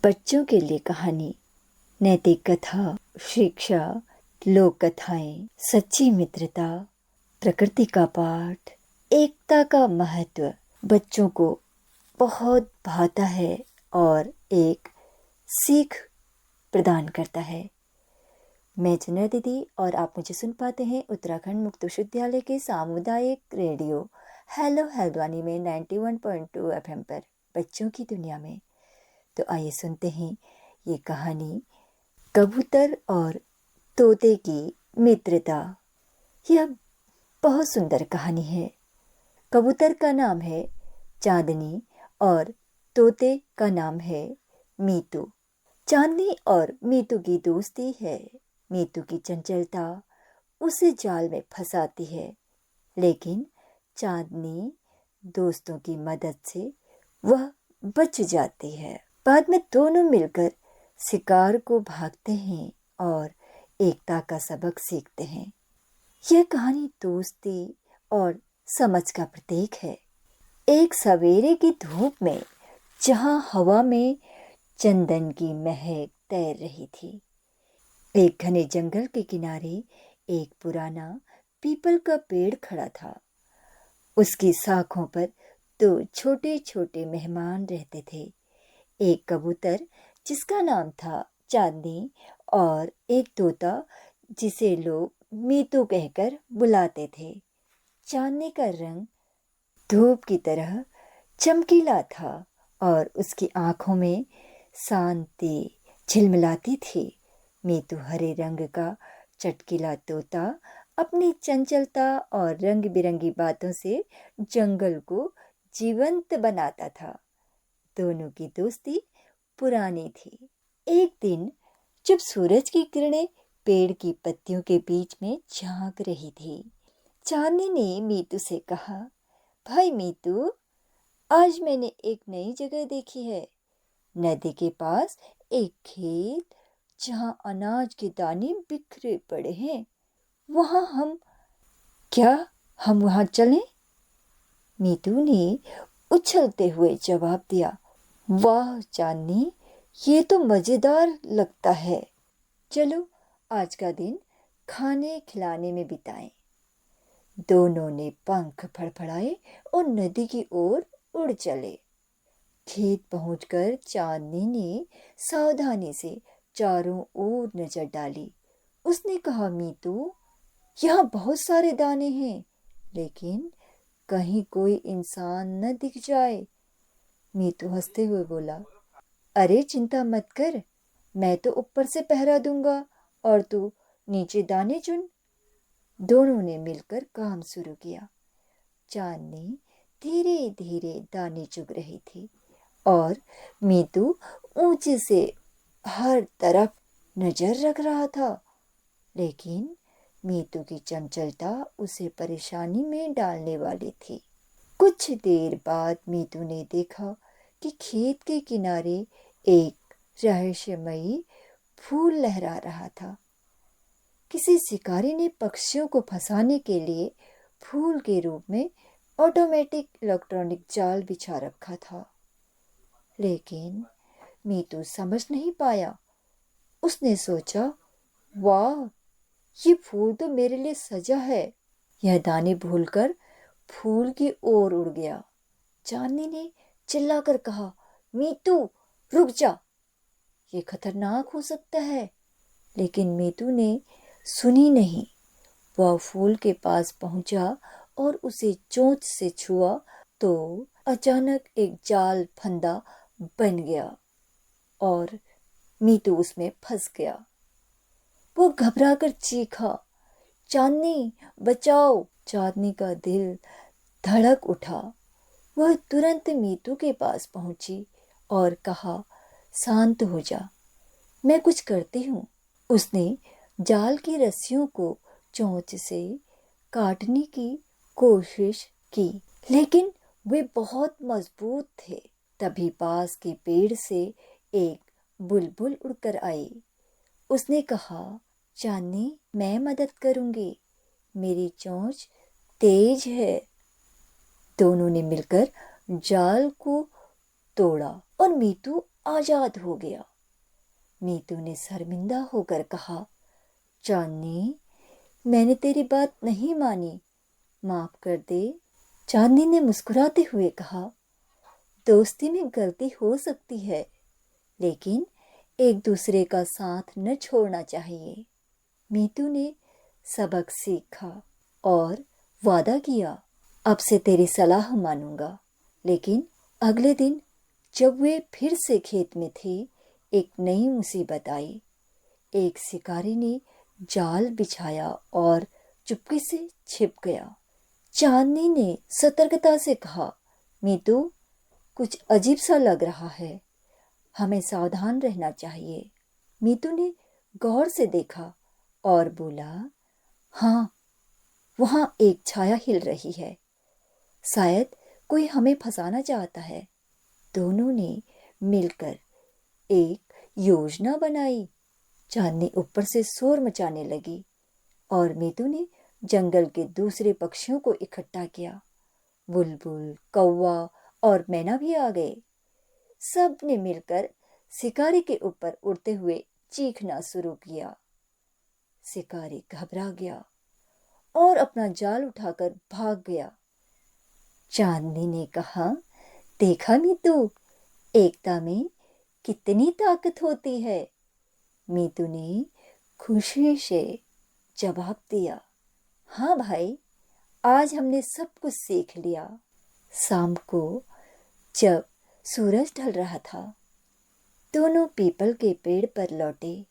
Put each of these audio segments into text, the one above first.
बच्चों के लिए कहानी, नैतिक कथा, शिक्षा, लोक कथाएं, सच्ची मित्रता, प्रकृति का पाठ, एकता का महत्व बच्चों को बहुत भाता है और एक सीख प्रदान करता है। मैं चंद्रा दीदी और आप मुझे सुन पाते हैं उत्तराखंड मुक्त विश्वविद्यालय के सामुदायिक रेडियो हेलो हल्द्वानी में 91.2 FM पर बच्चों की दुनिया में। तो आइए सुनते हैं ये कहानी, कबूतर और तोते की मित्रता। यह बहुत सुंदर कहानी है। कबूतर का नाम है चांदनी और तोते का नाम है मीतू। चांदनी और मीतू की दोस्ती है। मीतू की चंचलता उसे जाल में फंसाती है, लेकिन चांदनी दोस्तों की मदद से वह बच जाती है। बाद में दोनों मिलकर शिकार को भागते हैं और एकता का सबक सीखते हैं। यह कहानी दोस्ती और समझ का प्रतीक है। एक सवेरे की धूप में, जहां हवा में चंदन की महक तैर रही थी, एक घने जंगल के किनारे एक पुराना पीपल का पेड़ खड़ा था। उसकी शाखों पर दो छोटे छोटे मेहमान रहते थे, एक कबूतर जिसका नाम था चांदनी और एक तोता जिसे लोग मीतू कहकर बुलाते थे। चांदनी का रंग धूप की तरह चमकीला था और उसकी आंखों में शांति झिलमिलाती थी। मीतू हरे रंग का चटकीला तोता अपनी चंचलता और रंग बिरंगी बातों से जंगल को जीवंत बनाता था। दोनों की दोस्ती पुरानी थी। एक दिन जब सूरज की किरणें पेड़ की पत्तियों के बीच में झांक रही थी, चांदनी ने मीतू से कहा, भाई मीतू, आज मैंने एक नई जगह देखी है। नदी के पास एक खेत जहां अनाज के दाने बिखरे पड़े हैं। क्या हम वहां चलें? मीतू ने उछलते हुए जवाब दिया, वाह चांदनी, ये तो मजेदार लगता है। चलो आज का दिन खाने खिलाने में बिताएं। दोनों ने पंख फड़फड़ाए और नदी की ओर उड़ चले। खेत पहुंचकर चांदनी ने सावधानी से चारों ओर नजर डाली। उसने कहा, मीतू, यहाँ बहुत सारे दाने हैं, लेकिन कहीं कोई इंसान न दिख जाए। मीतू हंसते हुए बोला, अरे चिंता मत कर, मैं तो ऊपर से पहरा दूंगा और तू नीचे दाने चुन। दोनों ने मिलकर काम शुरू किया। चांदनी धीरे धीरे दाने चुग रही थी और मीतू ऊंचे से हर तरफ नजर रख रहा था, लेकिन मीतू की चंचलता उसे परेशानी में डालने वाली थी। कुछ देर बाद मीतू ने देखा कि खेत के किनारे एक रहस्यमयी फूल लहरा रहा था। किसी शिकारी ने पक्षियों को फंसाने के लिए फूल के रूप में ऑटोमेटिक इलेक्ट्रॉनिक जाल बिछा रखा था, लेकिन मीतू समझ नहीं पाया। उसने सोचा, वाह, ये फूल तो मेरे लिए सजा है। यह दाने भूलकर फूल की ओर उड़ गया। चांदनी ने चिल्लाकर कहा, मीतू रुक जा, ये खतरनाक हो सकता है। लेकिन मीतू ने सुनी नहीं। वह फूल के पास पहुंचा और उसे चोंच से छुआ तो अचानक एक जाल फंदा बन गया और मीतू उसमें फंस गया। वो घबराकर चीखा, चांदनी बचाओ। चांदनी का दिल धड़क उठा। वह तुरंत मीतू के पास पहुंची और कहा, शांत हो जा, मैं कुछ करती हूँ। उसने जाल की रस्सियों को चोंच से काटने की कोशिश की, लेकिन वे बहुत मजबूत थे। तभी पास के पेड़ से एक बुलबुल उड़कर आई। उसने कहा, चांदनी, मैं मदद करूंगी, मेरी चोंच तेज है। दोनों ने मिलकर जाल को तोड़ा और मीतू आजाद हो गया। मीतू ने शर्मिंदा होकर कहा, चांदनी, मैंने तेरी बात नहीं मानी, माफ कर दे। चांदनी ने मुस्कुराते हुए कहा, दोस्ती में गलती हो सकती है, लेकिन एक दूसरे का साथ न छोड़ना चाहिए। मीतू ने सबक सीखा और वादा किया, अब से तेरी सलाह मानूंगा। लेकिन अगले दिन जब वे फिर से खेत में थे, एक नई मुसीबत आई। एक शिकारी ने जाल बिछाया और चुपके से छिप गया। चांदनी ने सतर्कता से कहा, मीतू, कुछ अजीब सा लग रहा है, हमें सावधान रहना चाहिए। मीतू ने गौर से देखा और बोला, हाँ, वहां एक छाया हिल रही है, शायद कोई हमें फंसाना चाहता है। दोनों ने मिलकर एक योजना बनाई। चांदनी ऊपर से शोर मचाने लगी और मीतू ने जंगल के दूसरे पक्षियों को इकट्ठा किया। बुलबुल, कौवा और मैना भी आ गए। सब ने मिलकर शिकारी के ऊपर उड़ते हुए चीखना शुरू किया। शिकारी घबरा गया और अपना जाल उठाकर भाग गया। चांदनी ने कहा, देखा मीतू, एकता में कितनी ताकत होती है। मीतू ने खुशी से जवाब दिया, हाँ भाई, आज हमने सब कुछ सीख लिया। शाम को जब सूरज ढल रहा था, दोनों पीपल के पेड़ पर लौटे।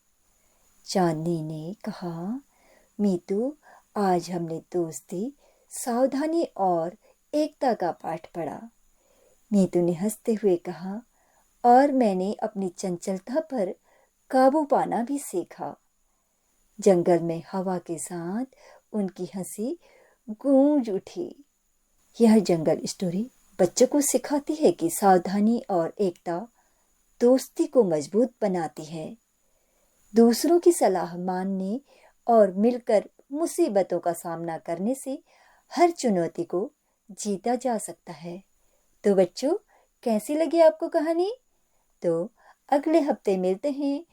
चांदनी ने कहा, मीतू, आज हमने दोस्ती, सावधानी और एकता का पाठ पढ़ा। मीतू ने हंसते हुए कहा, और मैंने अपनी चंचलता पर काबू पाना भी सीखा। जंगल में हवा के साथ उनकी हंसी गूंज उठी। यह जंगल स्टोरी बच्चों को सिखाती है कि सावधानी और एकता दोस्ती को मजबूत बनाती है। दूसरों की सलाह मानने और मिलकर मुसीबतों का सामना करने से हर चुनौती को जीता जा सकता है। तो बच्चों, कैसी लगी आपको कहानी? तो अगले हफ्ते मिलते हैं